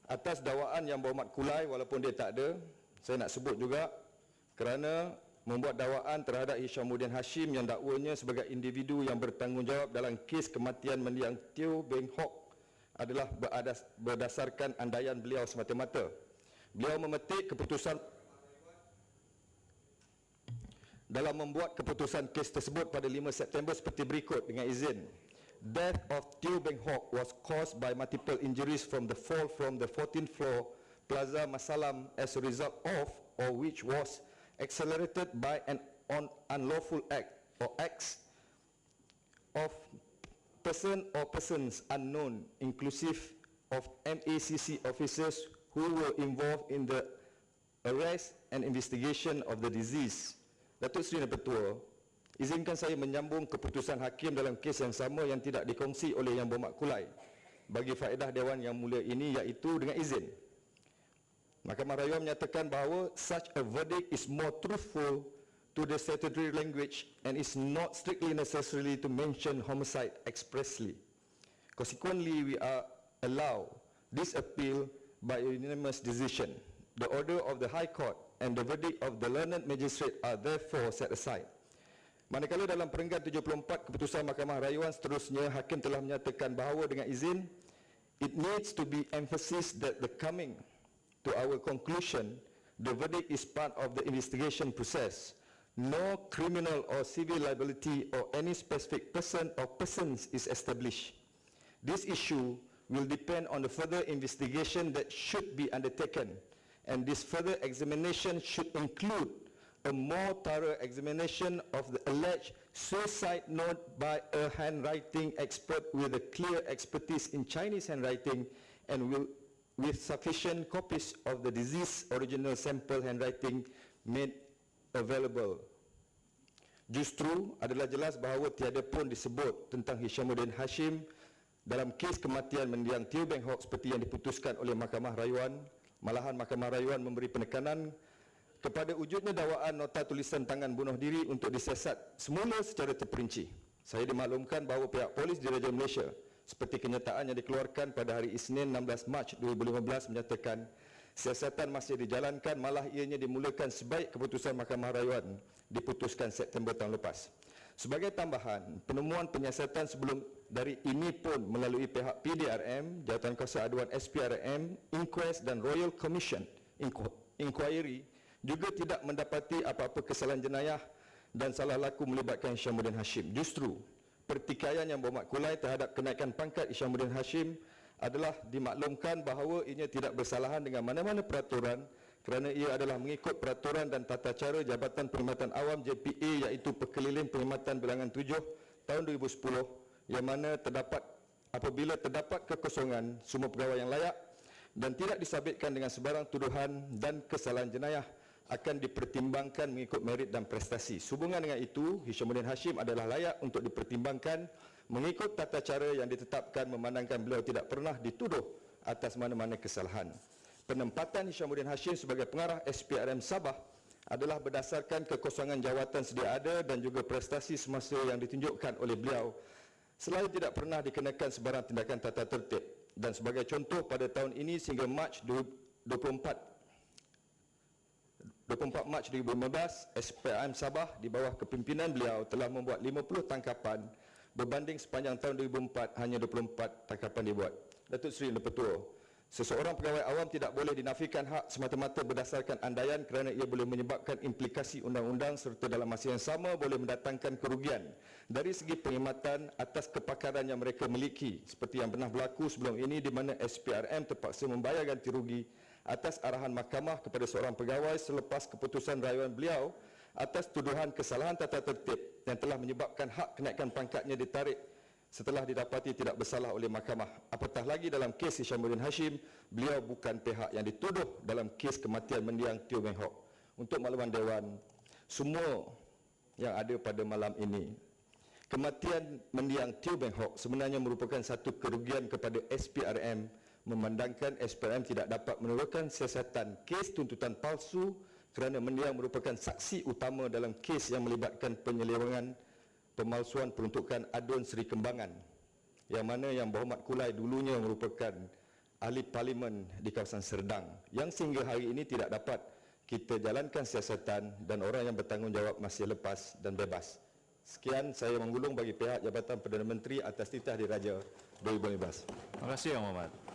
atas dakwaan Yang Berhormat Kulai, walaupun dia tak ada, saya nak sebut juga kerana membuat dakwaan terhadap Hishamuddin Hashim yang dakwanya sebagai individu yang bertanggungjawab dalam kes kematian mendiang Teo Beng Hock adalah berdasarkan andaian beliau semata-mata. Beliau memetik keputusan dalam membuat keputusan kes tersebut pada 5 September seperti berikut dengan izin. Death of Teo Beng Hock was caused by multiple injuries from the fall from the 14th floor Plaza Masalam as a result of or which was accelerated by an unlawful act or acts of person or persons unknown, inclusive of MACC officers who were involved in the arrest and investigation of the disease. Datuk Seri Yang Pertua, izinkan saya menyambung keputusan hakim dalam kes yang sama yang tidak dikongsi oleh Yang Berhormat Kulai bagi faedah Dewan Yang Mulia ini, iaitu dengan izin. Mahkamah Rayuan menyatakan bahawa such a verdict is more truthful to the statutory language and is not strictly necessarily to mention homicide expressly. Consequently, we are allow this appeal by unanimous decision. The order of the High Court and the verdict of the learned magistrate are therefore set aside. Manakala dalam perenggan 74 keputusan Mahkamah Rayuan seterusnya, hakim telah menyatakan bahawa dengan izin, it needs to be emphasized that the coming to our conclusion, the verdict is part of the investigation process. No criminal or civil liability or any specific person or persons is established. This issue will depend on the further investigation that should be undertaken, and this further examination should include a more thorough examination of the alleged suicide note by a handwriting expert with a clear expertise in Chinese handwriting and with sufficient copies of the deceased original sample handwriting made available. Justru adalah jelas bahawa tiada pun disebut tentang Hishamuddin Hashim dalam kes kematian mendiang Teo Beng Hock seperti yang diputuskan oleh Mahkamah Rayuan. Malahan Mahkamah Rayuan memberi penekanan kepada wujudnya dakwaan nota tulisan tangan bunuh diri untuk disiasat semula secara terperinci. Saya dimaklumkan bahawa pihak polis Diraja Malaysia seperti kenyataan yang dikeluarkan pada hari Isnin 16 Mac 2015 menyatakan siasatan masih dijalankan, malah ianya dimulakan sebaik keputusan Mahkamah Rayuan diputuskan September tahun lepas. Sebagai tambahan, penemuan penyiasatan sebelum dari ini pun melalui pihak PDRM, Jawatankuasa Aduan SPRM, Inquest dan Royal Commission Inquiry juga tidak mendapati apa-apa kesalahan jenayah dan salah laku melibatkan Hishamuddin Hashim. Justru pertikaian Yang Berhormat Kulai terhadap kenaikan pangkat Hishamuddin Hashim adalah dimaklumkan bahawa ianya tidak bersalahan dengan mana-mana peraturan kerana ia adalah mengikut peraturan dan tata cara Jabatan Perkhidmatan Awam JPA, iaitu Perkeliling Perkhidmatan Bilangan 7 tahun 2010, yang mana apabila terdapat kekosongan semua pegawai yang layak dan tidak disabitkan dengan sebarang tuduhan dan kesalahan jenayah akan dipertimbangkan mengikut merit dan prestasi. Sehubungan dengan itu, Hishamuddin Hashim adalah layak untuk dipertimbangkan mengikut tata cara yang ditetapkan, memandangkan beliau tidak pernah dituduh atas mana-mana kesalahan. Penempatan Hishamuddin Hashim sebagai pengarah SPRM Sabah adalah berdasarkan kekosongan jawatan sedia ada dan juga prestasi semasa yang ditunjukkan oleh beliau selalu tidak pernah dikenakan sebarang tindakan tata tertib. Dan sebagai contoh, pada tahun ini sehingga Mac 24 Mac 2015, SPRM Sabah di bawah kepimpinan beliau telah membuat 50 tangkapan, berbanding sepanjang tahun 2004 hanya 24 tangkapan dibuat. Datuk Seri Yang Pertua, seseorang pegawai awam tidak boleh dinafikan hak semata-mata berdasarkan andaian kerana ia boleh menyebabkan implikasi undang-undang serta dalam masa yang sama boleh mendatangkan kerugian dari segi perkhidmatan atas kepakaran yang mereka miliki, seperti yang pernah berlaku sebelum ini di mana SPRM terpaksa membayar ganti rugi atas arahan mahkamah kepada seorang pegawai selepas keputusan rayuan beliau atas tuduhan kesalahan tata tertib yang telah menyebabkan hak kenaikan pangkatnya ditarik setelah didapati tidak bersalah oleh mahkamah. Apatah lagi dalam kes Hishamuddin Hashim, beliau bukan pihak yang dituduh dalam kes kematian mendiang Teo Beng Hock. Untuk makluman Dewan, semua yang ada pada malam ini, kematian mendiang Teo Beng Hock sebenarnya merupakan satu kerugian kepada SPRM, memandangkan SPRM tidak dapat meneruskan siasatan kes tuntutan palsu kerana mendiang merupakan saksi utama dalam kes yang melibatkan penyelewengan pemalsuan peruntukan Adun Seri Kembangan, yang mana Yang Berhormat Kulai dulunya merupakan ahli parlimen di kawasan Serdang yang sehingga hari ini tidak dapat kita jalankan siasatan dan orang yang bertanggungjawab masih lepas dan bebas. Sekian saya menggulung bagi pihak Jabatan Perdana Menteri atas titah diraja 2015. Terima kasih Yang Hormat.